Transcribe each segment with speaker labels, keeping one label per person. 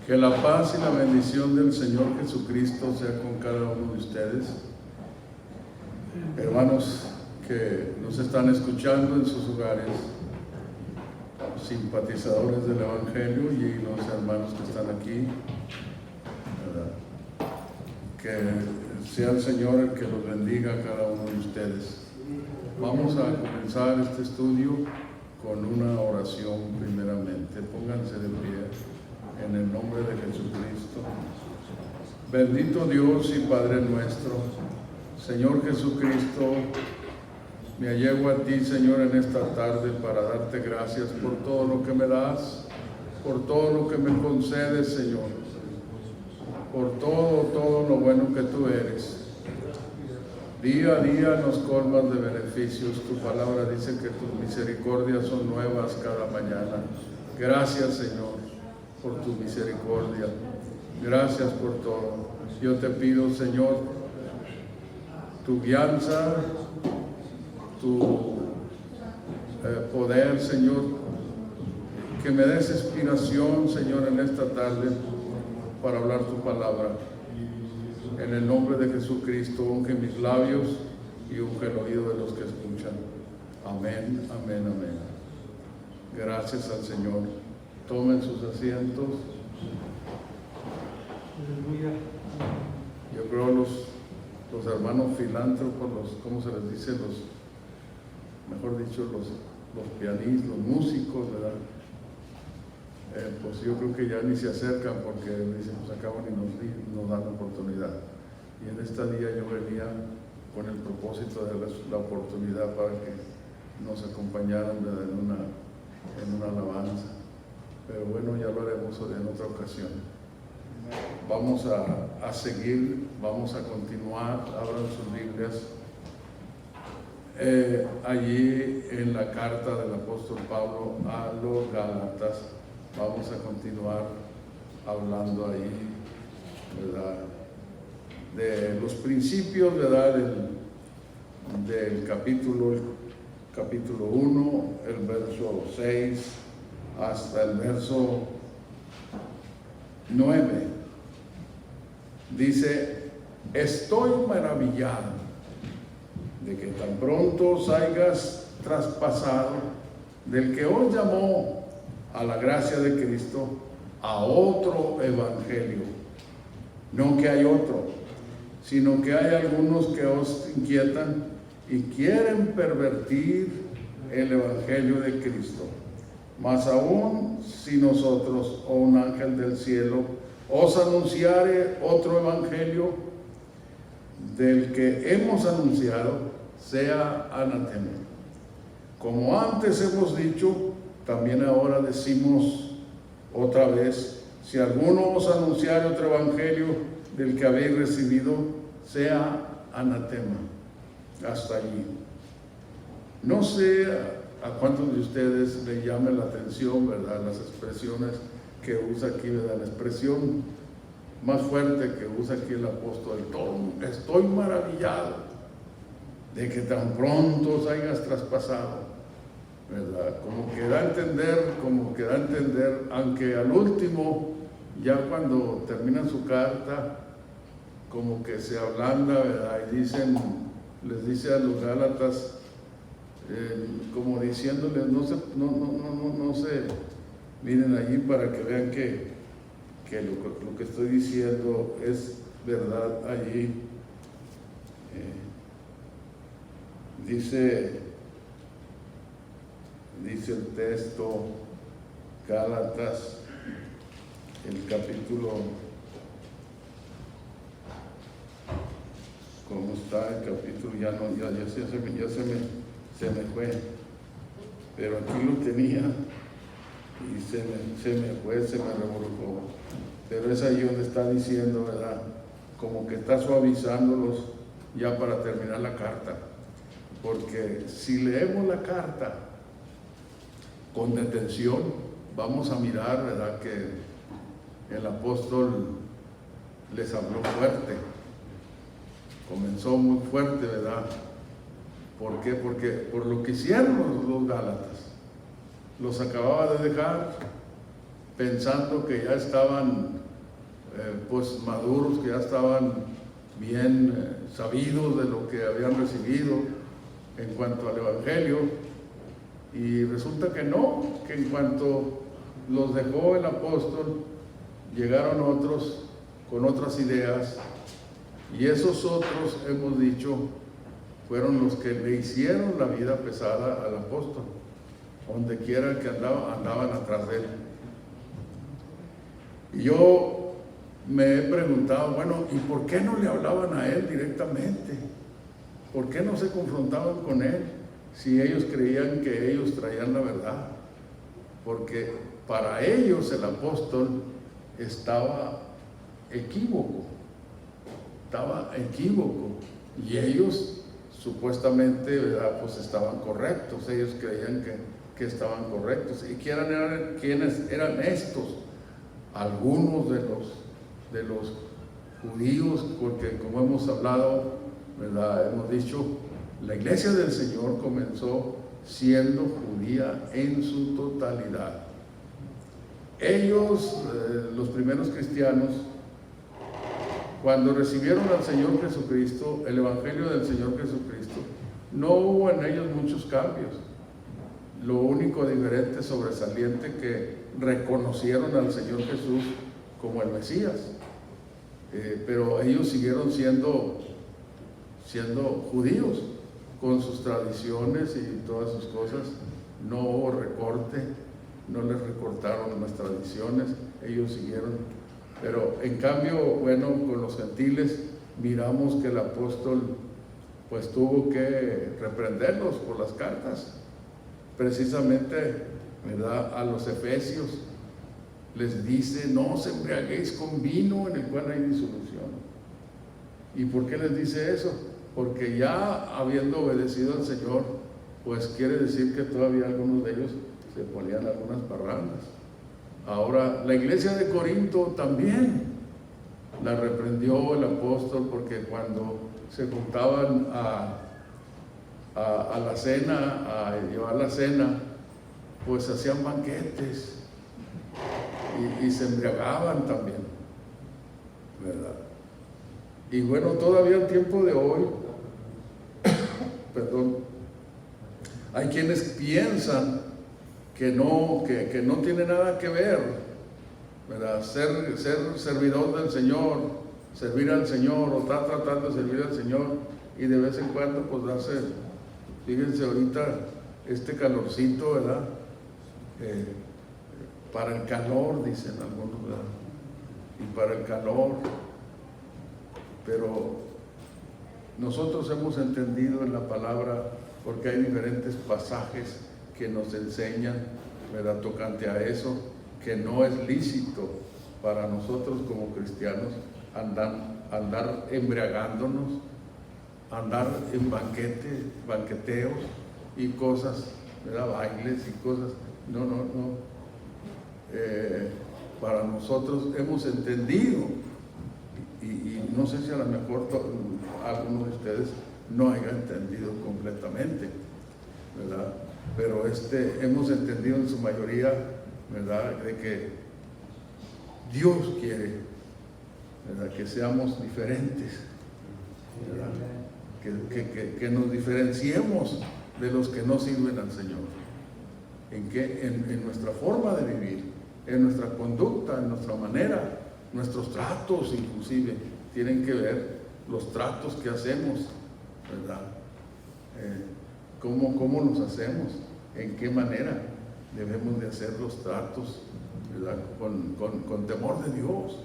Speaker 1: Que la paz y la bendición del Señor Jesucristo sea con cada uno de ustedes. Hermanos que nos están escuchando en sus hogares, simpatizadores del Evangelio y los hermanos que están aquí, ¿verdad? Que sea el Señor el que los bendiga a cada uno de ustedes. Vamos a comenzar este estudio con una oración primeramente. Pónganse de pie en el nombre de Jesucristo. Bendito Dios y Padre nuestro, Señor Jesucristo, me allego a ti, Señor, en esta tarde para darte gracias por todo lo que me das, por todo lo que me concedes, Señor, por todo lo bueno que tú eres. Día a día nos colmas de beneficios. Tu palabra dice que tus misericordias son nuevas cada mañana. Gracias, Señor, por tu misericordia. Gracias por todo. Yo te pido, Señor, tu guianza, tu poder, Señor, que me des inspiración, Señor, en esta tarde para hablar tu palabra. En el nombre de Jesucristo, unge mis labios y unge el oído de los que escuchan. Amén, amén, amén. Gracias al Señor. Tomen sus asientos. Yo creo los hermanos filántropos, ¿cómo se les dice? Mejor dicho, los pianistas, los músicos, ¿verdad? Pues yo creo que ya ni se acercan porque dicen, pues acaban y nos dan la oportunidad. Y en este día yo venía con el propósito de darles la oportunidad para que nos acompañaran, ¿verdad? en una alabanza. Pero bueno, ya lo haremos en otra ocasión. Vamos a seguir, vamos a continuar. Abran sus Biblias. Allí en la carta del apóstol Pablo a los Gálatas, vamos a continuar hablando ahí, ¿verdad? De los principios, ¿verdad? Del capítulo 1, el verso 6 hasta el verso 9. Dice: estoy maravillado de que tan pronto os hayas traspasado del que os llamó a la gracia de Cristo a otro evangelio. No que hay otro, sino que hay algunos que os inquietan y quieren pervertir el evangelio de Cristo. Mas aún si nosotros o un ángel del cielo os anunciare otro evangelio del que hemos anunciado, sea anatema. Como antes hemos dicho, también ahora decimos otra vez: si alguno os anunciare otro evangelio del que habéis recibido, sea anatema. Hasta allí. No sé a cuántos de ustedes le llame la atención, ¿verdad?, las expresiones que usa aquí, ¿verdad? La expresión más fuerte que usa aquí el apóstol: estoy maravillado de que tan pronto os hayas traspasado, ¿verdad? Como que da a entender, aunque al último, ya cuando terminan su carta, como que se ablanda, ¿verdad? Y les dice a los Gálatas, como diciéndoles, no se miren allí para que vean que lo que estoy diciendo es verdad allí. Dice el texto, Gálatas, el capítulo, ¿cómo está el capítulo? Se me fue, pero aquí lo tenía y se me fue, se me revolcó. Pero es ahí donde está diciendo, ¿verdad? Como que está suavizándolos ya para terminar la carta. Porque si leemos la carta con detención, vamos a mirar, ¿verdad?, que el apóstol les habló fuerte. Comenzó muy fuerte, ¿verdad? ¿Por qué? Porque por lo que hicieron los Gálatas. Los acababa de dejar, pensando que ya estaban pues maduros, que ya estaban bien sabidos de lo que habían recibido en cuanto al Evangelio, y resulta que no, que en cuanto los dejó el apóstol, llegaron otros con otras ideas, y esos otros, hemos dicho, fueron los que le hicieron la vida pesada al apóstol, donde quiera que andaban atrás de él. Y yo me he preguntado, bueno, ¿y por qué no le hablaban a él directamente? ¿Por qué no se confrontaban con él si ellos creían que ellos traían la verdad? Porque para ellos el apóstol estaba equívoco, y ellos supuestamente, ¿verdad?, pues estaban correctos, ellos creían que estaban correctos. ¿Y quiénes eran estos? Algunos de los judíos, porque como hemos hablado, ¿verdad?, hemos dicho, la iglesia del Señor comenzó siendo judía en su totalidad. Ellos, los primeros cristianos, cuando recibieron al Señor Jesucristo, el Evangelio del Señor Jesucristo, no hubo en ellos muchos cambios. Lo único diferente, sobresaliente, que reconocieron al Señor Jesús como el Mesías. Pero ellos siguieron siendo judíos, con sus tradiciones y todas sus cosas. No hubo recorte, no les recortaron las tradiciones, ellos siguieron. Pero en cambio, bueno, con los gentiles miramos que el apóstol pues tuvo que reprenderlos por las cartas. Precisamente, ¿verdad?, a los efesios les dice: no os embriaguéis con vino en el cual hay disolución. ¿Y por qué les dice eso? Porque ya habiendo obedecido al Señor, pues quiere decir que todavía algunos de ellos se ponían algunas parrandas. Ahora, la iglesia de Corinto también la reprendió el apóstol, porque cuando se juntaban a la cena, a llevar la cena, pues hacían banquetes y se embriagaban también, ¿verdad? Y bueno, todavía el tiempo de hoy, hay quienes piensan que no tiene nada que ver, ¿verdad?, ser servidor del Señor, servir al Señor, o estar tratando de servir al Señor, y de vez en cuando pues darse, fíjense ahorita este calorcito, ¿verdad?, para el calor, dicen algunos, ¿verdad?, y para el calor. Pero nosotros hemos entendido en la palabra, porque hay diferentes pasajes que nos enseñan, ¿verdad?, tocante a eso, que no es lícito para nosotros como cristianos andar embriagándonos, andar en banqueteos y cosas, ¿verdad?, bailes y cosas. No. Para nosotros hemos entendido, y no sé si a lo mejor algunos de ustedes no hayan entendido completamente, ¿verdad?, pero hemos entendido en su mayoría, ¿verdad?, de que Dios quiere, ¿verdad?, que seamos diferentes, ¿verdad?, que nos diferenciemos de los que no sirven al Señor. En nuestra forma de vivir, en nuestra conducta, en nuestra manera, nuestros tratos inclusive, tienen que ver los tratos que hacemos, ¿verdad? ¿Cómo nos hacemos? ¿En qué manera debemos de hacer los tratos, ¿verdad?, con temor de Dios,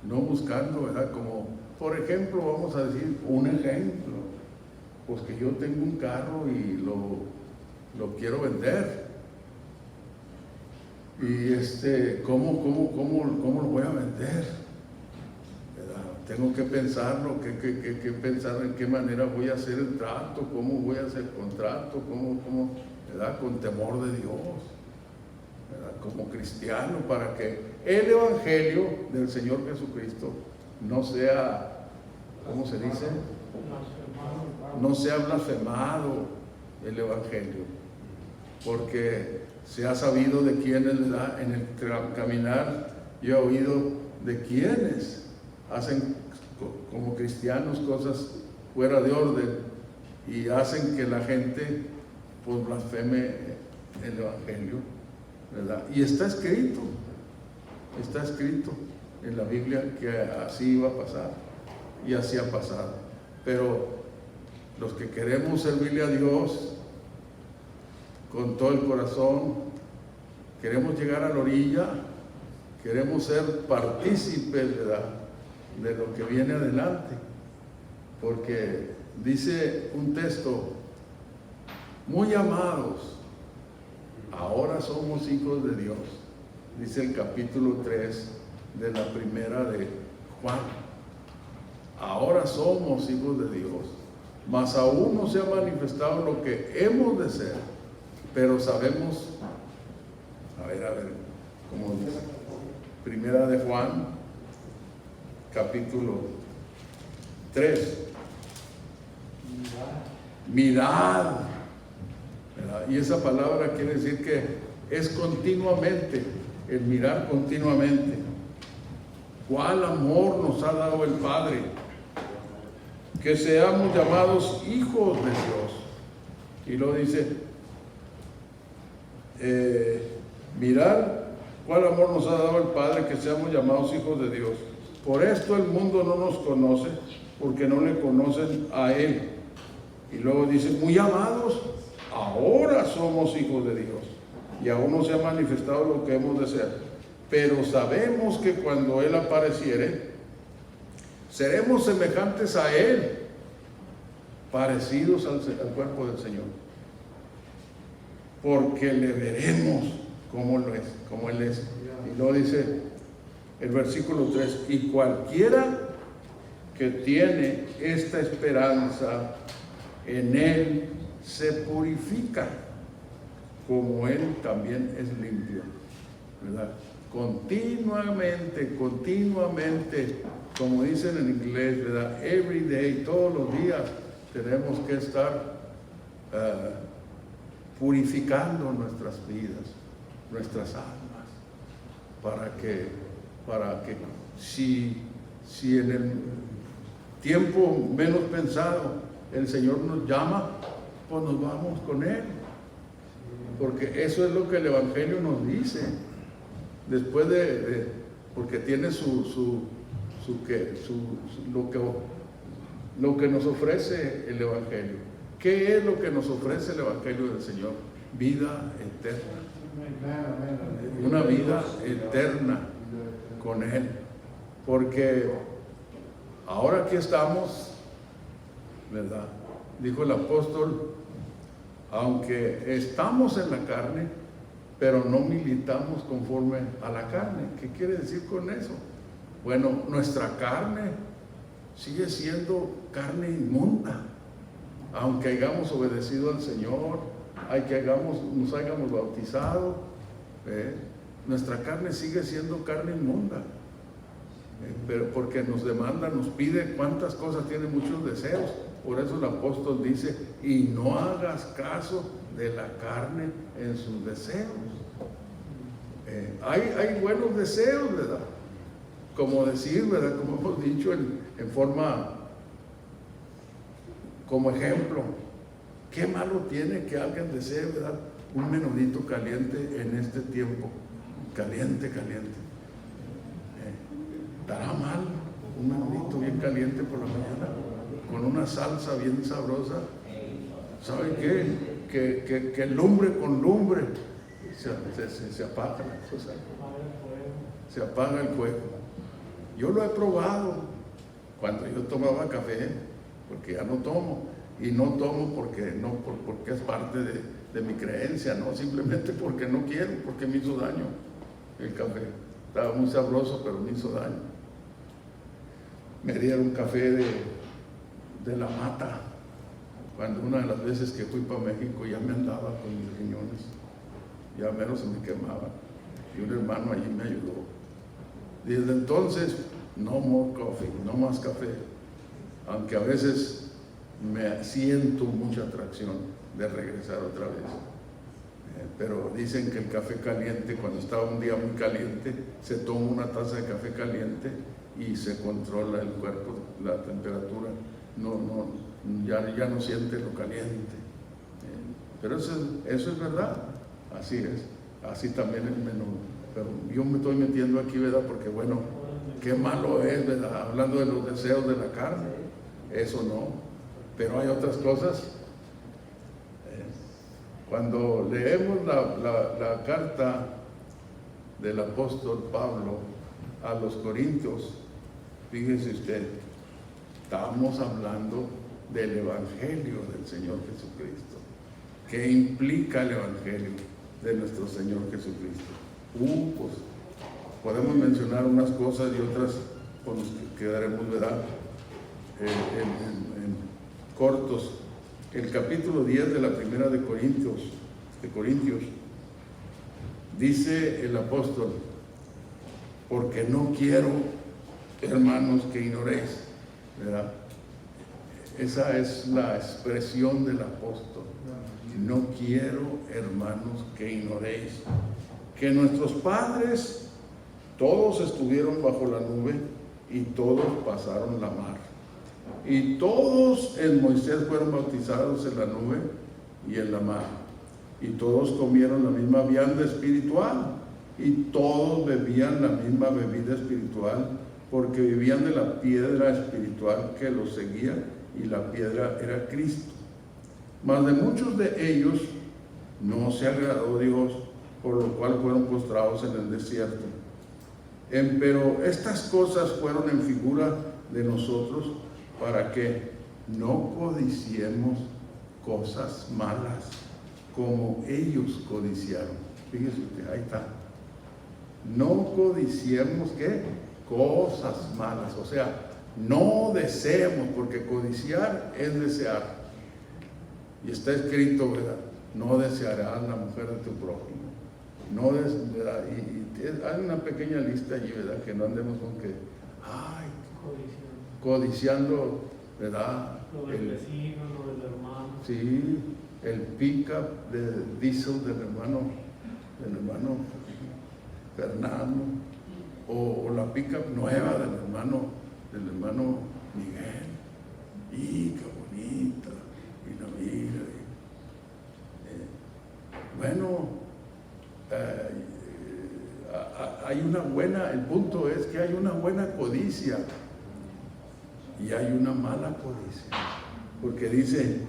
Speaker 1: no buscando, ¿verdad?, como, por ejemplo, vamos a decir un ejemplo, pues que yo tengo un carro y lo quiero vender, y ¿cómo lo voy a vender? ¿Verdad? Tengo que pensarlo, que pensar en qué manera voy a hacer el trato, cómo voy a hacer el contrato, cómo, ¿verdad?, con temor de Dios, ¿verdad?, como cristiano, para que el Evangelio del Señor Jesucristo no sea, ¿cómo se dice?, no sea blasfemado el Evangelio. Porque Se ha sabido de quienes, ¿verdad? En el caminar yo he oído de quienes hacen como cristianos cosas fuera de orden y hacen que la gente pues blasfeme el Evangelio, ¿verdad? Y está escrito en la Biblia que así iba a pasar y así ha pasado. Pero los que queremos servirle a Dios con todo el corazón, queremos llegar a la orilla, queremos ser partícipes, ¿verdad?, de lo que viene adelante, porque dice un texto: muy amados, ahora somos hijos de Dios. Dice el capítulo 3 de la primera de Juan: ahora somos hijos de Dios, mas aún no se ha manifestado lo que hemos de ser, pero sabemos, a ver, ¿cómo dice? Primera de Juan, capítulo 3. Mirad, ¿verdad? Y esa palabra quiere decir que es continuamente, el mirar continuamente. ¿Cuál amor nos ha dado el Padre? Que seamos llamados hijos de Dios. Y lo dice, mirar cuál amor nos ha dado el Padre, que seamos llamados hijos de Dios. Por esto el mundo no nos conoce, porque no le conocen a Él. Y luego dice, muy amados, ahora somos hijos de Dios, y aún no se ha manifestado lo que hemos de ser. Pero sabemos que cuando Él apareciere, seremos semejantes a Él, parecidos al cuerpo del Señor, porque le veremos como Él es. Y luego dice el versículo 3, y cualquiera que tiene esta esperanza en Él se purifica, como Él también es limpio, ¿verdad? Continuamente, como dicen en inglés, ¿verdad? Every day, todos los días tenemos que estar purificando nuestras vidas, nuestras almas, para que si en el tiempo menos pensado el Señor nos llama, pues nos vamos con Él, porque eso es lo que el Evangelio nos dice. Después porque tiene lo que nos ofrece el Evangelio. ¿Qué es lo que nos ofrece el Evangelio del Señor? Vida eterna. Una vida eterna con Él. Porque ahora aquí estamos, ¿verdad? Dijo el apóstol, aunque estamos en la carne, pero no militamos conforme a la carne. ¿Qué quiere decir con eso? Bueno, nuestra carne sigue siendo carne inmunda, aunque hayamos obedecido al Señor, nos hayamos bautizado, nuestra carne sigue siendo carne inmunda, pero porque nos demanda, nos pide cuántas cosas, tiene muchos deseos. Por eso el apóstol dice, y no hagas caso de la carne en sus deseos. Hay buenos deseos, ¿verdad? Como decir, ¿verdad? Como hemos dicho en forma, como ejemplo, ¿qué malo tiene que alguien desee, ¿verdad?, un menudito caliente en este tiempo? Caliente. ¿Dará mal un menudito bien caliente por la mañana? Con una salsa bien sabrosa. ¿Sabe qué? Que lumbre con lumbre se apaga la cosa. Se apaga el fuego. Yo lo he probado cuando yo tomaba café, porque ya no tomo. Y no tomo porque es parte de mi creencia, no simplemente porque no quiero, porque me hizo daño el café. Estaba muy sabroso, pero me hizo daño. Me dieron café de la mata, cuando una de las veces que fui para México ya me andaba con mis riñones, ya menos se me quemaba, y un hermano allí me ayudó. Desde entonces, no more coffee, no más café, aunque a veces me siento mucha atracción de regresar otra vez. Pero dicen que el café caliente, cuando está un día muy caliente, se toma una taza de café caliente y se controla el cuerpo, la temperatura, ya no siente lo caliente. Pero eso es verdad, así es, así también el menú. Pero yo me estoy metiendo aquí, ¿verdad? Porque bueno, qué malo es, ¿verdad? Hablando de los deseos de la carne, eso no. Pero hay otras cosas. Cuando leemos la carta del apóstol Pablo a los Corintios, fíjese usted, estamos hablando del Evangelio del Señor Jesucristo. ¿Qué implica el Evangelio de nuestro Señor Jesucristo? Pues podemos mencionar unas cosas y otras con las que quedaremos, ¿verdad? En cortos. El capítulo 10 de la primera de Corintios, dice el apóstol: porque no quiero, hermanos, que ignoréis, ¿verdad? Esa es la expresión del apóstol. No quiero, hermanos, que ignoréis que nuestros padres todos estuvieron bajo la nube y todos pasaron la mar. Y todos en Moisés fueron bautizados en la nube y en la mar. Y todos comieron la misma vianda espiritual. Y todos bebían la misma bebida espiritual, porque vivían de la piedra espiritual que los seguía, y la piedra era Cristo. Mas de muchos de ellos no se agradó Dios, por lo cual fueron postrados en el desierto. Pero estas cosas fueron en figura de nosotros, para que no codiciemos cosas malas como ellos codiciaron. Fíjese usted, ahí está. No codiciemos, ¿qué? Cosas malas. O sea, no deseemos, porque codiciar es desear. Y está escrito, ¿verdad? No desearás la mujer de tu prójimo. No ¿verdad? Y hay una pequeña lista allí, ¿verdad? Que no andemos con que, ay, codiciando, ¿verdad?
Speaker 2: Lo del vecino, lo del hermano.
Speaker 1: Sí, el pick-up de diesel del hermano Fernando, o la pick-up nueva del hermano Miguel. ¡Y qué bonita! Y la mira. Hay una buena, el punto es que hay una buena codicia y hay una mala codicia, porque dice,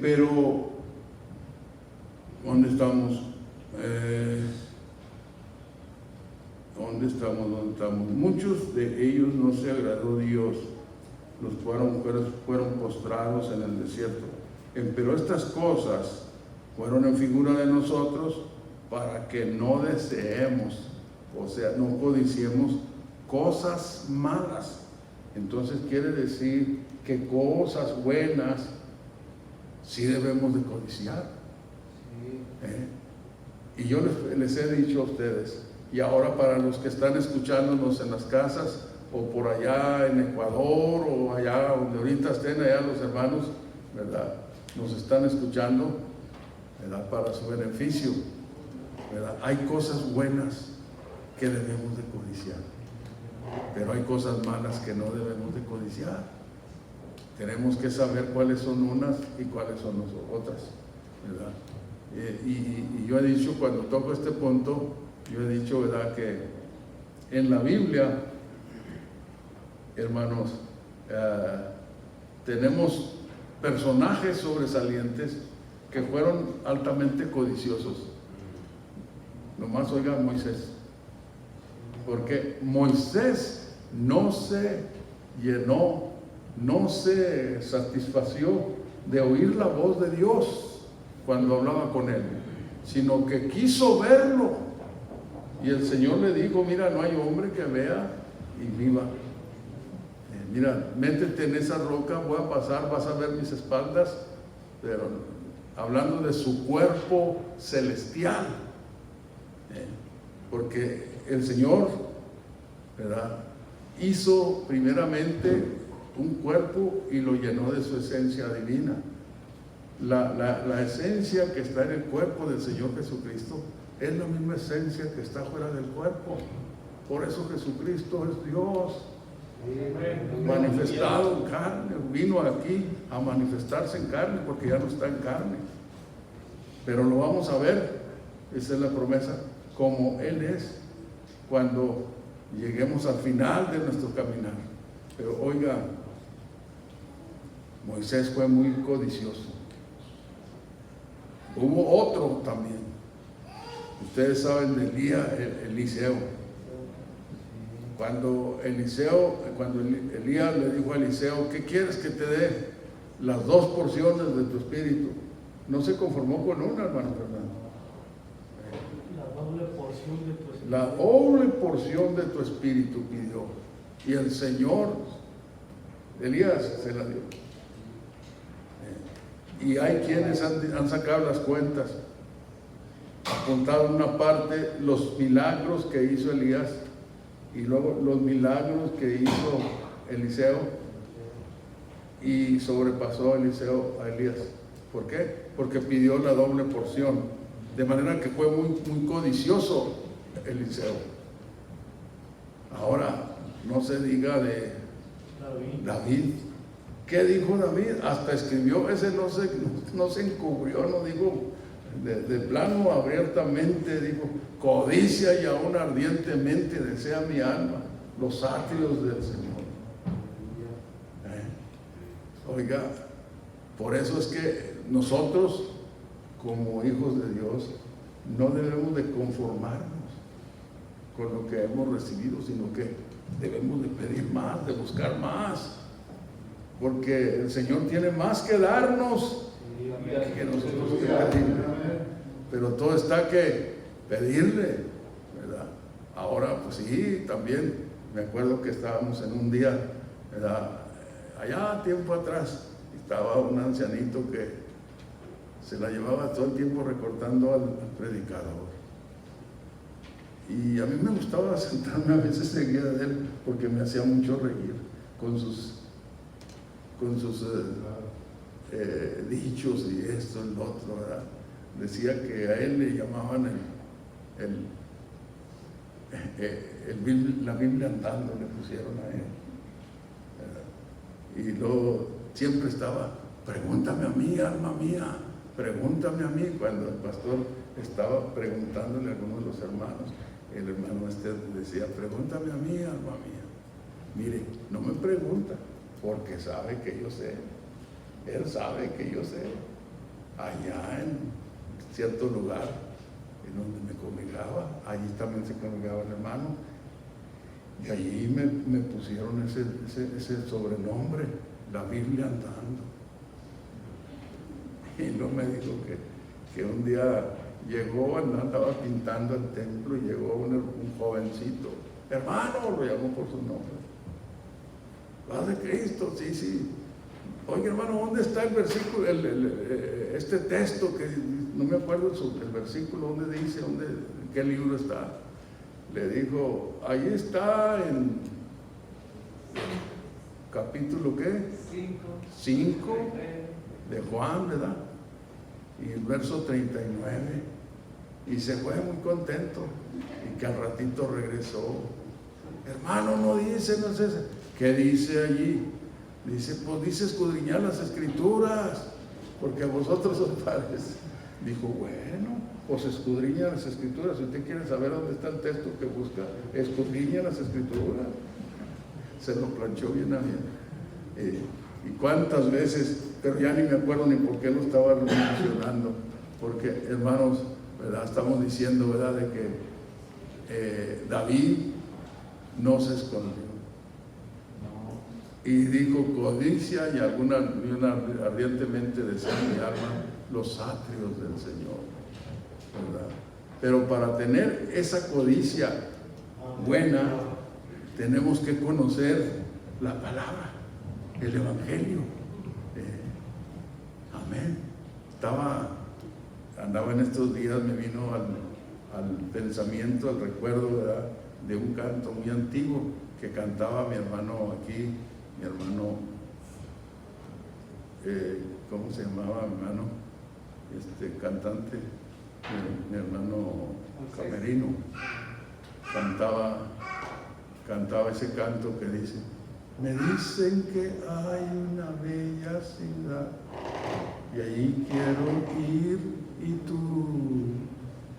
Speaker 1: pero, ¿dónde estamos? ¿Dónde estamos? Muchos de ellos no se agradó Dios, los fueron postrados en el desierto. Pero estas cosas fueron en figura de nosotros, para que no deseemos, o sea, no codiciemos cosas malas. Entonces quiere decir que cosas buenas sí debemos de codiciar. Y yo les he dicho a ustedes, y ahora para los que están escuchándonos en las casas, o por allá en Ecuador, o allá donde ahorita estén allá los hermanos, ¿verdad? Nos están escuchando, ¿verdad? Para su beneficio, ¿verdad? Hay cosas buenas que debemos de codiciar, pero hay cosas malas que no debemos de codiciar. Tenemos que saber cuáles son unas y cuáles son otras, ¿verdad? Y yo he dicho, cuando toco este punto, yo he dicho, ¿verdad?, que en la Biblia, hermanos, tenemos personajes sobresalientes que fueron altamente codiciosos. Nomás oigan Moisés, porque Moisés no se llenó, no se satisfació de oír la voz de Dios cuando hablaba con él, sino que quiso verlo. Y el Señor le dijo, mira, no hay hombre que vea y viva. Mira, métete en esa roca, voy a pasar, vas a ver mis espaldas, pero hablando de su cuerpo celestial, porque el Señor, ¿verdad?, hizo primeramente un cuerpo y lo llenó de su esencia divina, la esencia que está en el cuerpo del Señor Jesucristo es la misma esencia que está fuera del cuerpo. Por eso Jesucristo es Dios manifestado en carne. Vino aquí a manifestarse en carne porque ya no está en carne, pero lo vamos a ver, esa es la promesa, como Él es cuando lleguemos al final de nuestro caminar. Pero oiga, Moisés fue muy codicioso. Hubo otro también. Ustedes saben de Eliseo. Cuando Elías le dijo a Eliseo: ¿qué quieres que te dé? Las 2 porciones de tu espíritu. No se conformó con una, hermano Fernando.
Speaker 2: La doble porción de tu espíritu.
Speaker 1: La doble porción de tu espíritu pidió. Y el Señor, Elías, se la dio. Y hay quienes han sacado las cuentas, apuntado en una parte los milagros que hizo Elías y luego los milagros que hizo Eliseo, y sobrepasó a Eliseo a Elías. ¿Por qué? Porque pidió la doble porción, de manera que fue muy, muy codicioso Eliseo. Ahora, no se diga de David. ¿Qué dijo David? Hasta escribió, ese no se encubrió, no digo de plano, abiertamente dijo: codicia y aún ardientemente desea mi alma los atrios del Señor. Oiga, por eso es que nosotros, como hijos de Dios, no debemos de conformarnos con lo que hemos recibido, sino que debemos de pedir más, de buscar más, porque el Señor tiene más que darnos que nosotros que pedirle. Pero todo está que pedirle, ¿verdad? Ahora, pues sí, también me acuerdo que estábamos en un día, ¿verdad?, allá tiempo atrás, estaba un ancianito que se la llevaba todo el tiempo recortando al predicador. Y a mí me gustaba sentarme a veces seguida de él, porque me hacía mucho reír con sus dichos y esto y lo otro, ¿verdad? Decía que a él le llamaban la Biblia andando, le pusieron a él, ¿verdad? Y luego siempre estaba: pregúntame a mí, alma mía, pregúntame a mí. Cuando el pastor estaba preguntándole a algunos de los hermanos, el hermano decía: pregúntame a mí, alma mía. Mire, no me pregunta, porque sabe que yo sé. Él sabe que yo sé. Allá en cierto lugar en donde me congregaba, allí también se congregaba el hermano, y allí me pusieron ese sobrenombre, la Biblia andando. Y no me dijo que un día llegó, andaba pintando el templo, y llegó un jovencito: hermano, lo llamó por su nombre. ¿Vas de Cristo? Sí, sí. Oye, hermano, ¿dónde está el versículo, este texto que no me acuerdo el versículo, dónde dice, en qué libro está? Le dijo: ahí está en capítulo ¿qué? 5 de Juan, ¿verdad? Y el verso 39. Y se fue muy contento, y que al ratito regresó: hermano, no dice, no sé, ¿qué dice allí? Dice: pues dice escudriñar las escrituras, porque a vosotros os parece. Dijo: bueno, pues escudriña las escrituras. Si usted quiere saber dónde está el texto que busca, escudriña las escrituras. Se lo planchó bien a bien. Y cuántas veces, pero ya ni me acuerdo ni por qué lo estaba mencionando, porque, hermanos, ¿verdad?, estamos diciendo, ¿verdad?, de que David no se escondió. Y dijo: codicia y ardientemente desea mi alma los atrios del Señor, ¿verdad? Pero para tener esa codicia buena, tenemos que conocer la palabra, el Evangelio. Amén. Andaba en estos días, me vino al pensamiento, al recuerdo, ¿verdad?, de un canto muy antiguo que cantaba mi hermano aquí, mi hermano ¿cómo se llamaba mi hermano? Cantante, mi hermano Camerino, cantaba ese canto que dice: me dicen que hay una bella ciudad y allí quiero ir, y tú.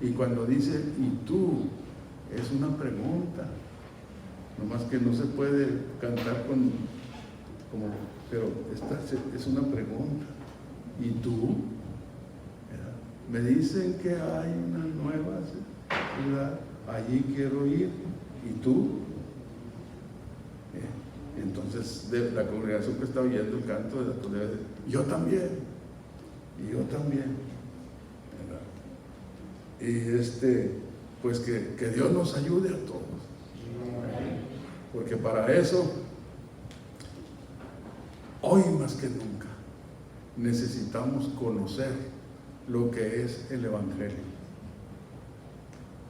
Speaker 1: Y cuando dice "y tú", es una pregunta, nomás que no se puede cantar pero esta es una pregunta. ¿Y tú? Me dicen que hay una nueva ciudad, allí quiero ir, ¿y tú? Entonces la congregación que está oyendo el canto debe decir: yo también, y yo también, ¿verdad? Y pues que Dios nos ayude a todos, porque para eso, hoy más que nunca, necesitamos conocer lo que es el Evangelio,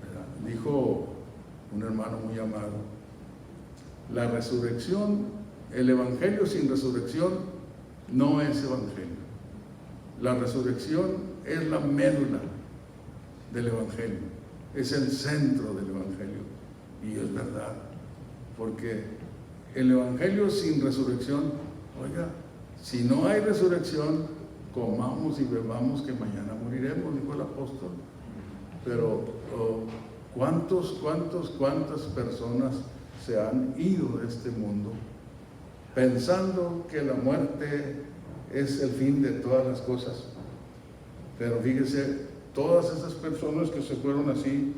Speaker 1: ¿verdad? Dijo un hermano muy amado: la resurrección, el Evangelio sin resurrección no es Evangelio. La resurrección es la médula del Evangelio, es el centro del Evangelio, y es verdad, porque el Evangelio sin resurrección, oiga, si no hay resurrección, comamos y bebamos que mañana moriremos, dijo el apóstol. Pero ¿cuántas personas se han ido de este mundo pensando que la muerte es el fin de todas las cosas? Pero fíjese, todas esas personas que se fueron así,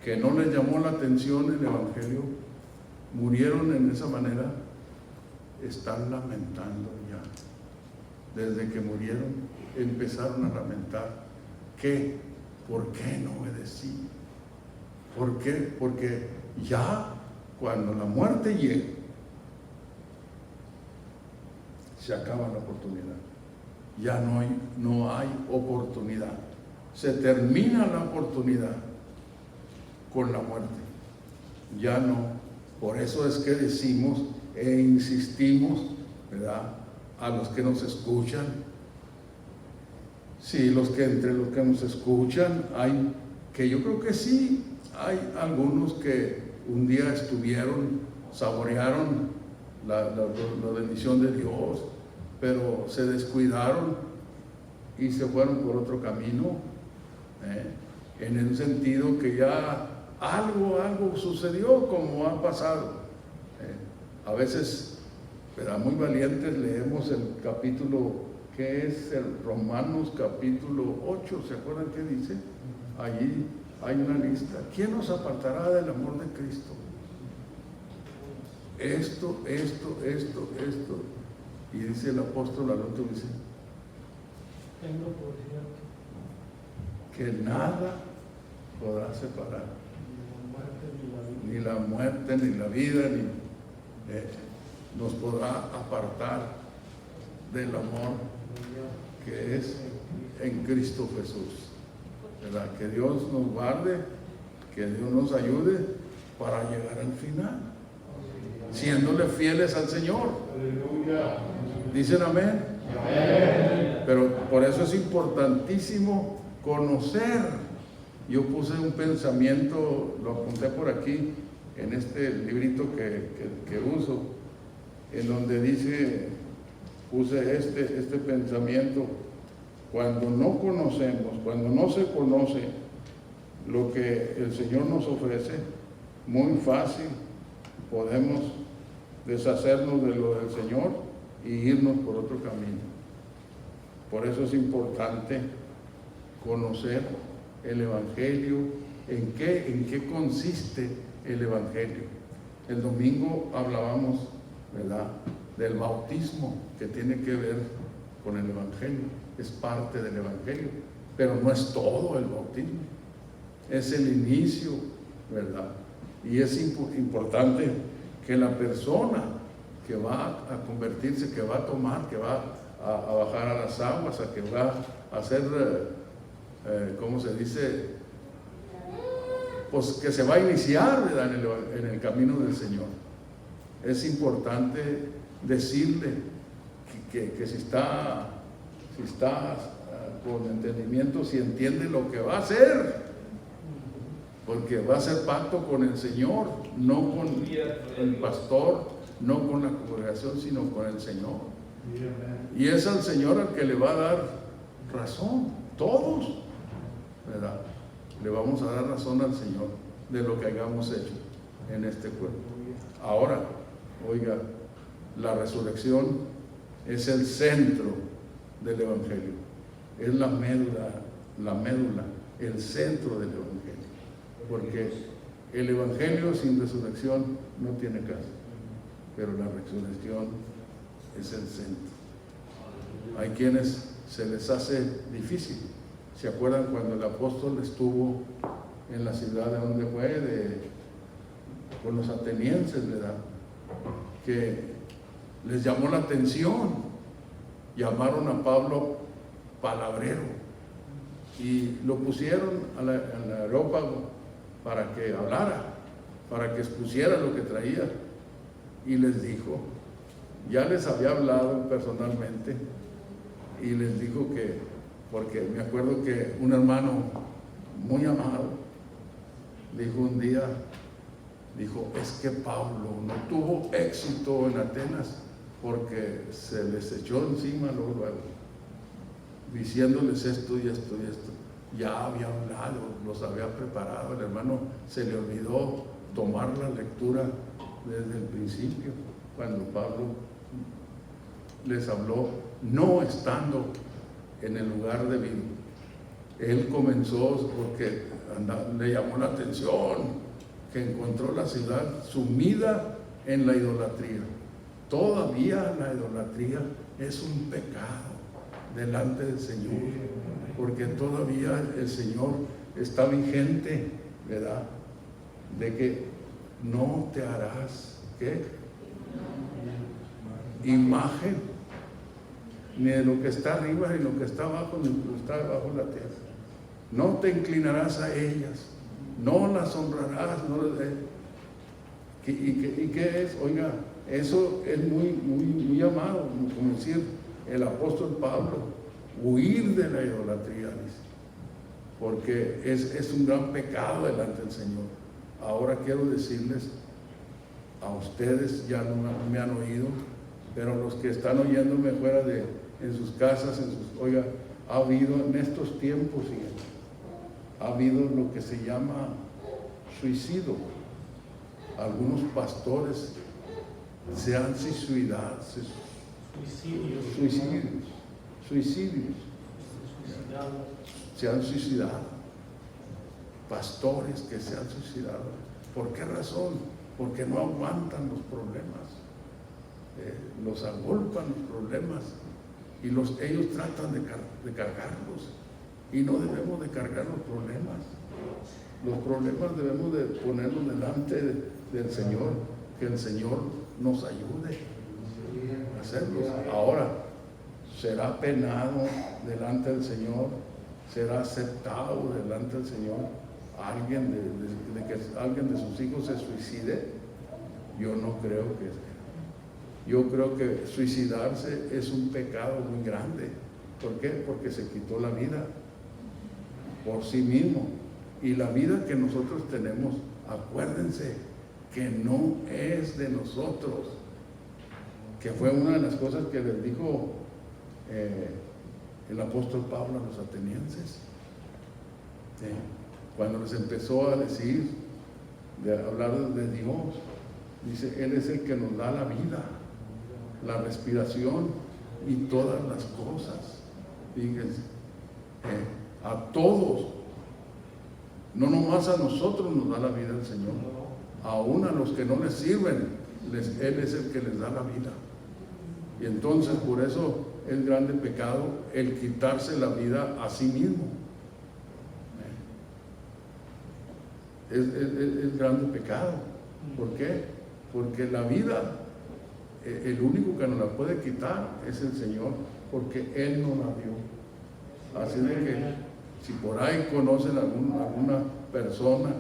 Speaker 1: que no les llamó la atención el Evangelio, murieron en esa manera, están lamentando ya. Desde que murieron empezaron a lamentar. ¿Por qué no obedecí? ¿Por qué? Porque ya cuando la muerte llegue, se acaba la oportunidad. Ya no hay oportunidad. Se termina la oportunidad con la muerte. Ya no. Por eso es que decimos e insistimos, ¿verdad?, a los que nos escuchan. Sí, entre los que nos escuchan hay, que yo creo que sí, hay algunos que un día estuvieron, saborearon la bendición de Dios, pero se descuidaron y se fueron por otro camino, en el sentido que ya algo sucedió, como ha pasado. A veces, pero muy valientes, leemos el capítulo, que es el Romanos capítulo 8, ¿se acuerdan qué dice? Allí hay una lista. ¿Quién nos apartará del amor de Cristo? Esto. Y dice el apóstol al otro, dice:
Speaker 2: tengo por cierto
Speaker 1: que nada podrá separar, ni la muerte, ni la vida, nos podrá apartar del amor que es en Cristo Jesús, ¿verdad? Que Dios nos guarde, que Dios nos ayude para llegar al final, siéndole fieles al Señor. ¿Dicen amén? Amén. Pero por eso es importantísimo conocer. Yo puse un pensamiento, lo apunté por aquí, en este librito que uso, en donde dice, puse este pensamiento: cuando no conocemos, cuando no se conoce lo que el Señor nos ofrece, muy fácil podemos deshacernos de lo del Señor y irnos por otro camino. Por eso es importante conocer el Evangelio, en qué consiste el Evangelio. El domingo hablábamos, ¿verdad?, del bautismo, que tiene que ver con el Evangelio, es parte del Evangelio, pero no es todo el bautismo, es el inicio, ¿verdad? Y es importante que la persona que va a convertirse, que va a tomar, que va a bajar a las aguas, a que va a hacer, ¿cómo se dice? Pues que se va a iniciar, ¿verdad?, en el camino del Señor. Es importante decirle que si está con entendimiento, si entiende lo que va a hacer, porque va a hacer pacto con el Señor, no con el pastor, no con la congregación, sino con el Señor. Y es al Señor al que le va a dar razón, todos, ¿verdad? Le vamos a dar razón al Señor de lo que hayamos hecho en este cuerpo. Ahora, oiga, la resurrección es el centro del Evangelio, es la médula, el centro del Evangelio, porque el Evangelio sin resurrección no tiene caso, pero la resurrección es el centro. Hay quienes se les hace difícil. ¿Se acuerdan cuando el apóstol estuvo en la ciudad de donde fue? Con los atenienses, ¿verdad? Que les llamó la atención. Llamaron a Pablo palabrero y lo pusieron al areópago para que hablara, para que expusiera lo que traía. Y les dijo, ya les había hablado personalmente, y les dijo que, porque me acuerdo que un hermano muy amado dijo un día, dijo, es que Pablo no tuvo éxito en Atenas porque se les echó encima luego, diciéndoles esto y esto y esto. Ya había hablado, los había preparado, el hermano se le olvidó tomar la lectura desde el principio, cuando Pablo les habló, no estando en el lugar debido. Él comenzó porque le llamó la atención que encontró la ciudad sumida en la idolatría. Todavía la idolatría es un pecado delante del Señor, porque todavía el Señor está vigente, ¿verdad? De que no te harás, ¿qué? Imagen, ni de lo que está arriba, ni lo que está abajo, ni lo que está debajo de la tierra. No te inclinarás a ellas, no las honrarás, ¿Y qué es? Oiga, eso es muy amado, como decir el apóstol Pablo, huir de la idolatría, dice, porque es un gran pecado delante del Señor. Ahora quiero decirles, a ustedes ya no me han oído, pero los que están oyéndome fuera en sus casas, oiga, ha habido en estos tiempos, ha habido lo que se llama suicidio. Algunos pastores se han suicidado. Suicidios. Se han suicidado. Pastores que se han suicidado. ¿Por qué razón? Porque no aguantan los problemas. Los agolpan los problemas y ellos tratan de cargarlos, y no debemos de cargar los problemas. Los problemas debemos de ponerlos delante del Señor, que el Señor nos ayude a hacerlos. Ahora, será penado delante del Señor, será aceptado delante del Señor alguien de que alguien de sus hijos se suicide. Yo no creo que sea. Yo creo que suicidarse es un pecado muy grande. ¿Por qué? Porque se quitó la vida por sí mismo. Y la vida que nosotros tenemos, acuérdense que no es de nosotros, que fue una de las cosas que les dijo el apóstol Pablo a los atenienses, cuando les empezó a decir, de hablar de Dios. Dice, Él es el que nos da la vida, la respiración y todas las cosas. Fíjense, a todos, no nomás a nosotros nos da la vida el Señor, aún a los que no les sirven, Él es el que les da la vida. Y entonces por eso es grande pecado el quitarse la vida a sí mismo. Es grande pecado. ¿Por qué? Porque la vida, el único que nos la puede quitar es el Señor, porque Él nos la dio. Así de que si por ahí conocen alguna persona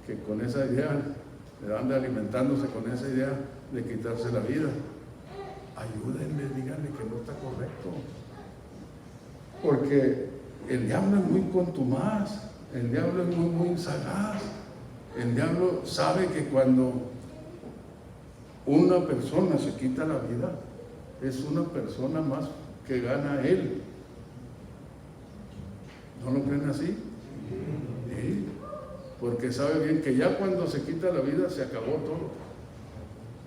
Speaker 1: que con esa idea, ande alimentándose con esa idea de quitarse la vida, ayúdenle, díganle que no está correcto. Porque el diablo es muy contumaz, el diablo es muy sagaz. El diablo sabe que cuando una persona se quita la vida, es una persona más que gana él. ¿No lo creen así? Sí. Porque sabe bien que ya cuando se quita la vida se acabó todo.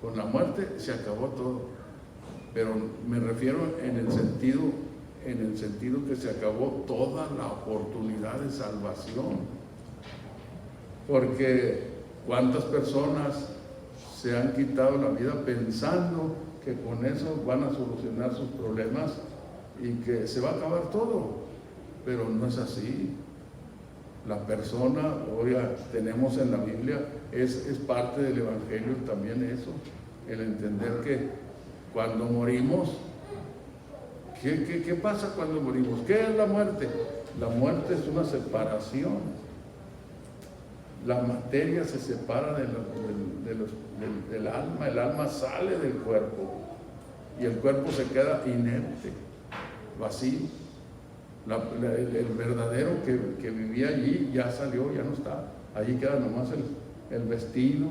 Speaker 1: Con la muerte se acabó todo. Pero me refiero en el sentido que se acabó toda la oportunidad de salvación. Porque cuántas personas se han quitado la vida pensando que con eso van a solucionar sus problemas y que se va a acabar todo, pero no es así. La persona, oiga, tenemos en la Biblia, es parte del Evangelio también eso, el entender que cuando morimos, ¿qué pasa cuando morimos? ¿Qué es la muerte? La muerte es una separación. La materia se separa del alma, el alma sale del cuerpo y el cuerpo se queda inerte, vacío. El verdadero que vivía allí ya salió, ya no está. Allí queda nomás el vestido,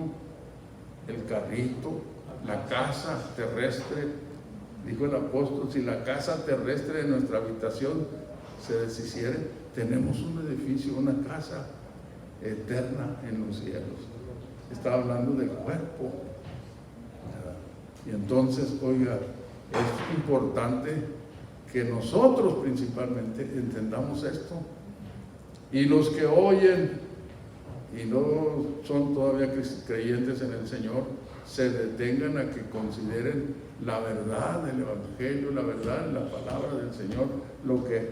Speaker 1: el carrito, la casa terrestre. Dijo el apóstol, si la casa terrestre de nuestra habitación se deshiciere, tenemos un edificio, una casa eterna en los cielos. Estaba hablando del cuerpo. Y entonces, oiga, es importante que nosotros principalmente entendamos esto. Y los que oyen y no son todavía creyentes en el Señor, se detengan a que consideren la verdad del Evangelio, la verdad de la palabra del Señor, lo que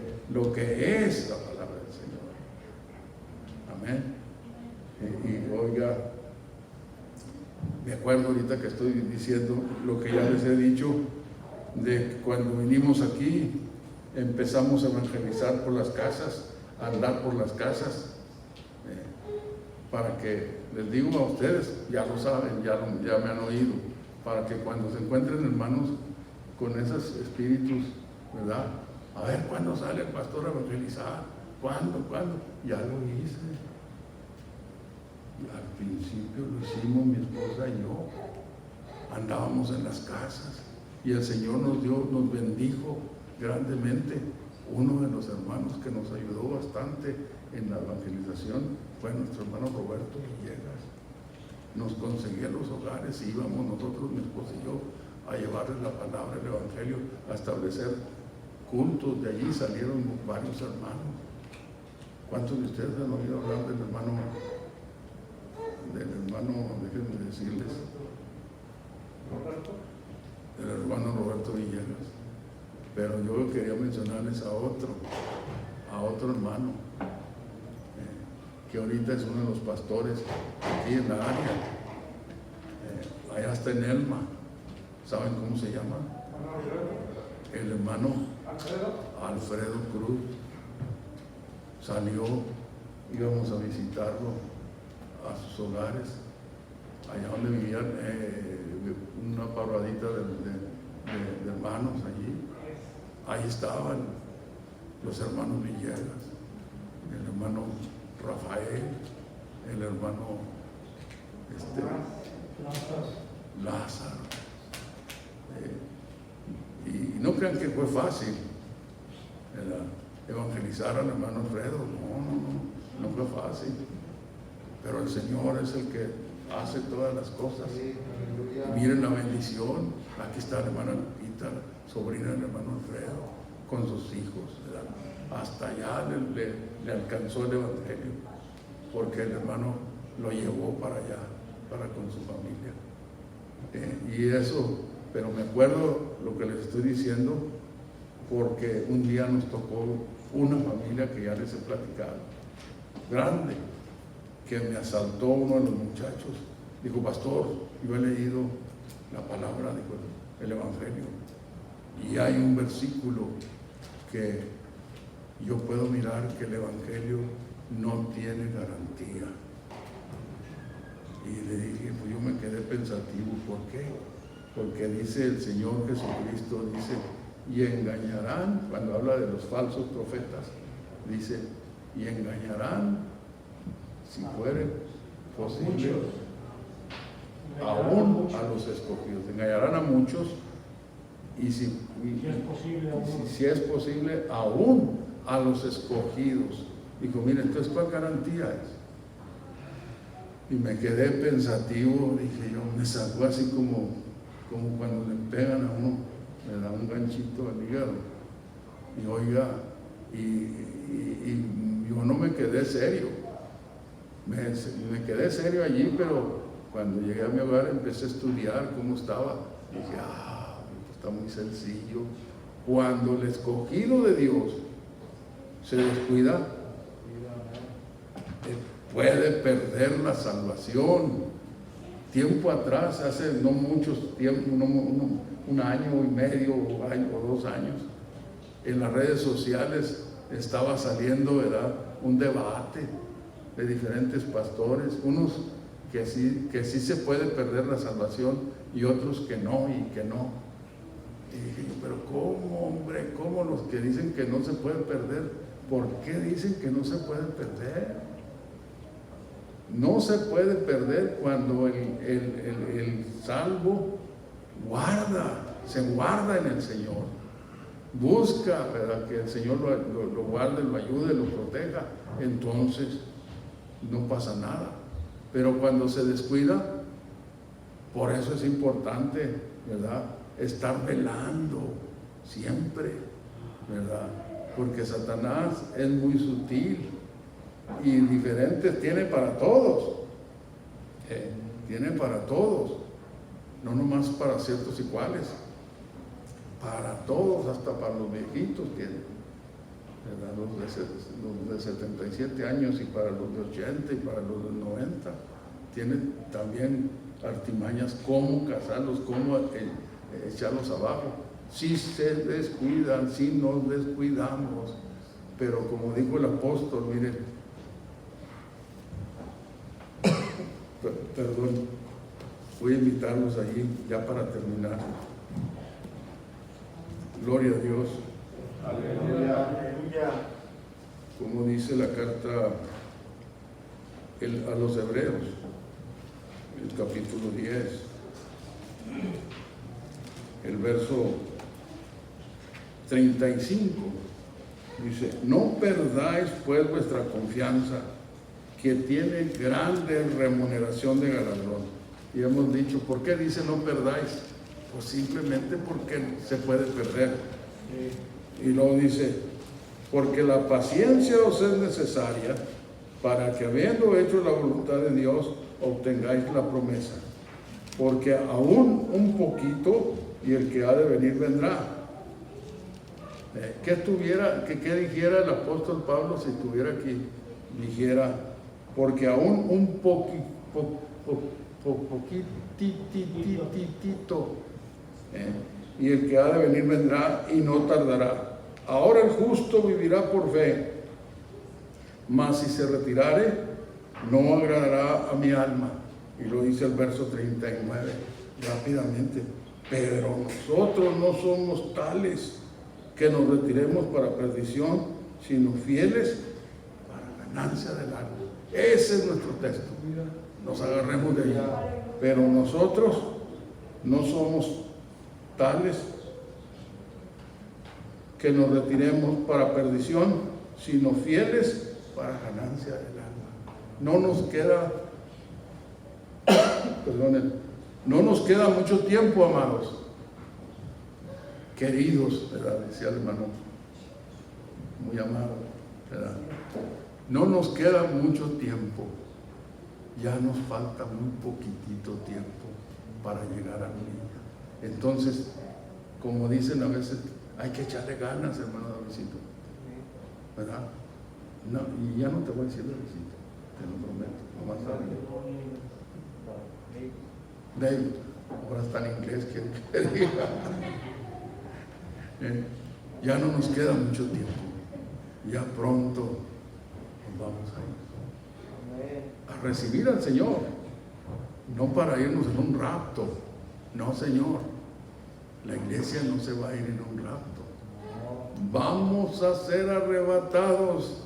Speaker 1: es la palabra del Señor. Amén. Y oiga, me acuerdo ahorita que estoy diciendo lo que ya les he dicho, de cuando vinimos aquí, empezamos a evangelizar por las casas, a andar por las casas, para que, les digo a ustedes, ya lo saben, ya me han oído, para que cuando se encuentren hermanos con esos espíritus, ¿verdad? A ver, ¿cuándo sale el pastor a evangelizar? ¿Cuándo? Ya lo hice. Al principio lo hicimos mi esposa y yo, andábamos en las casas y el Señor nos bendijo grandemente. Uno de los hermanos que nos ayudó bastante en la evangelización fue nuestro hermano Roberto Villegas. Nos conseguía los hogares y íbamos nosotros, mi esposa y yo, a llevarles la palabra, el evangelio, a establecer cultos. De allí salieron varios hermanos. ¿Cuántos de ustedes han oído hablar del hermano, déjenme decirles, del hermano Roberto Villegas? Pero yo quería mencionarles a otro hermano, que ahorita es uno de los pastores aquí en la área, allá está en Elma. ¿Saben cómo se llama? El hermano Alfredo Cruz. Salió, íbamos a visitarlo a sus hogares, allá donde vivían una parvadita de hermanos allí. Ahí estaban los hermanos Villegas, el hermano Rafael, el hermano Lázaro. Y no crean que fue fácil evangelizar al hermano Alfredo. No fue fácil. Pero el Señor es el que hace todas las cosas. Miren la bendición. Aquí está la hermana Lupita, sobrina del hermano Alfredo, con sus hijos, ¿verdad? Hasta allá le alcanzó el evangelio, porque el hermano lo llevó para allá, para con su familia. Y eso, pero me acuerdo lo que les estoy diciendo, porque un día nos tocó una familia que ya les he platicado, grande, que me asaltó uno de los muchachos. Dijo, pastor, yo he leído la palabra, dijo, el evangelio, y hay un versículo que yo puedo mirar que el evangelio no tiene garantía. Y le dije, pues yo me quedé pensativo, ¿por qué? porque dice el Señor Jesucristo, dice, y engañarán, cuando habla de los falsos profetas, dice, y engañarán, si fuere posible, aún a los escogidos, engañarán a muchos, y si es posible, aún a los escogidos. Dijo, mire, entonces, ¿cuál garantía es? Y me quedé pensativo, dije yo, me sacó así como cuando le pegan a uno, le da un ganchito al hígado. Y oiga, y yo no me quedé serio, me quedé serio allí, pero cuando llegué a mi hogar empecé a estudiar cómo estaba. Dije, está muy sencillo. Cuando el escogido de Dios se descuida, puede perder la salvación. Tiempo atrás, hace no muchos tiempos, un año y medio o 2 años, en las redes sociales estaba saliendo, ¿verdad?, un debate de diferentes pastores, unos que sí se puede perder la salvación y otros que no, y que no. Y dije, pero ¿cómo, hombre? ¿Cómo los que dicen que no se puede perder? ¿Por qué dicen que no se puede perder? No se puede perder cuando el salvo se guarda en el Señor, busca, ¿verdad?, que el Señor lo guarde, lo ayude, lo proteja, entonces no pasa nada. Pero cuando se descuida, por eso es importante, ¿verdad?, estar velando siempre, ¿verdad?, porque Satanás es muy sutil y diferentes tiene para todos, no nomás para ciertos y cuales, para todos, hasta para los viejitos tiene, ¿verdad?, los de 77 años y para los de 80 y para los de 90, tienen también artimañas, cómo cazarlos, cómo echarlos abajo, si se descuidan, si nos descuidamos. Pero como dijo el apóstol, miren, perdón, voy a invitarlos allí ya para terminar. Gloria a Dios.
Speaker 3: Aleluya.
Speaker 1: Como dice la carta a los Hebreos, el capítulo 10, el verso 35, dice, no perdáis pues vuestra confianza, que tiene grande remuneración de galardón. Y hemos dicho, ¿por qué dice no perdáis? Pues simplemente porque se puede perder. Y luego dice, porque la paciencia os es necesaria para que, habiendo hecho la voluntad de Dios, obtengáis la promesa. Porque aún un poquito y el que ha de venir vendrá. ¿Qué dijera el apóstol Pablo si estuviera aquí? Dijera, porque aún un poquitito, y el que ha de venir vendrá y no tardará. Ahora el justo vivirá por fe, mas si se retirare, no agradará a mi alma. Y lo dice el verso 39, rápidamente. Pero nosotros no somos tales que nos retiremos para perdición, sino fieles para ganancia del alma. Ese es nuestro texto. Nos agarremos de ahí. Pero nosotros no somos tales que nos retiremos para perdición, sino fieles para ganancia del alma. No nos queda, no nos queda mucho tiempo, amados, queridos, ¿verdad?, decía el hermano, muy amado, ¿verdad? No nos queda mucho tiempo, ya nos falta muy poquitito tiempo para llegar a mi vida. Entonces, como dicen a veces, hay que echarle ganas, hermano Davidcito, ¿verdad? No, y ya no te voy a decir Davidcito, te lo prometo, nomás David, ahora está en inglés, quiero que diga. Ya no nos queda mucho tiempo, ya pronto nos vamos a ir a recibir al Señor, no para irnos en un rapto, No, Señor, la iglesia no se va a ir en un rapto. Vamos a ser arrebatados.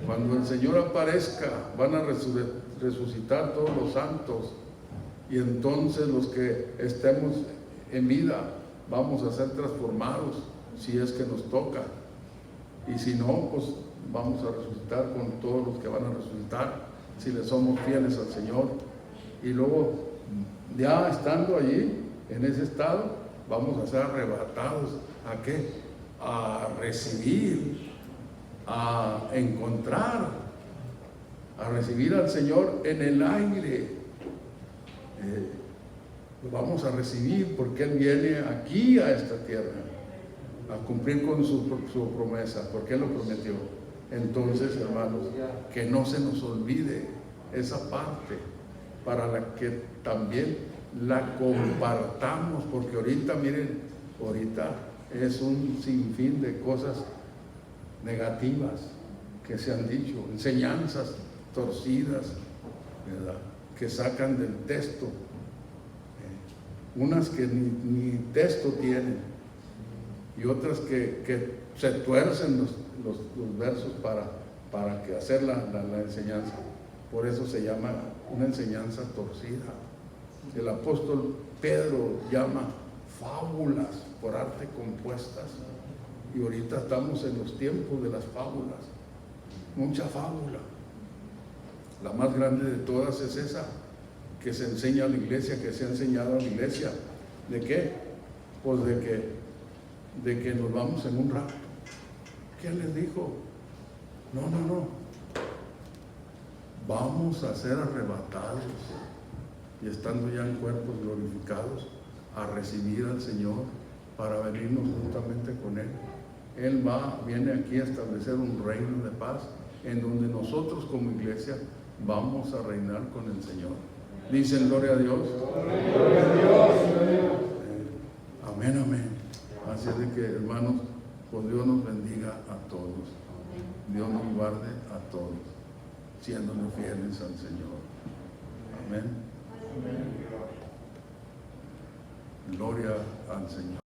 Speaker 1: Cuando el Señor aparezca, van a resucitar todos los santos. Y entonces los que estemos en vida, vamos a ser transformados, si es que nos toca. Y si no, pues vamos a resucitar con todos los que van a resucitar, si le somos fieles al Señor. Y luego, ya estando allí, en ese estado, vamos a ser arrebatados. ¿A qué? A recibir, a encontrar, a recibir al Señor en el aire. Lo vamos a recibir porque Él viene aquí a esta tierra a cumplir con su promesa, porque Él lo prometió. Entonces, hermanos, que no se nos olvide esa parte, para la que también la compartamos, porque ahorita, miren, ahorita es un sinfín de cosas negativas que se han dicho, enseñanzas torcidas, ¿verdad?, que sacan del texto, unas que ni texto tienen, y otras que se tuercen los versos para que hacer la enseñanza. Por eso se llama una enseñanza torcida. El apóstol Pedro llama fábulas por arte compuestas, y ahorita estamos en los tiempos de las fábulas, mucha fábula. La más grande de todas es esa que se enseña a la iglesia, que se ha enseñado a la iglesia. ¿De qué? Pues de que nos vamos en un rapto. ¿Quién les dijo? No. Vamos a ser arrebatados, y estando ya en cuerpos glorificados, a recibir al Señor para venirnos juntamente con Él. Él viene aquí a establecer un reino de paz, en donde nosotros como iglesia vamos a reinar con el Señor. Dicen gloria a Dios. Gloria a Dios. Amén, amén. Así es de que, hermanos, pues Dios nos bendiga a todos. Dios nos guarde a todos, siéndonos fieles al Señor. Amén. Gloria al Señor.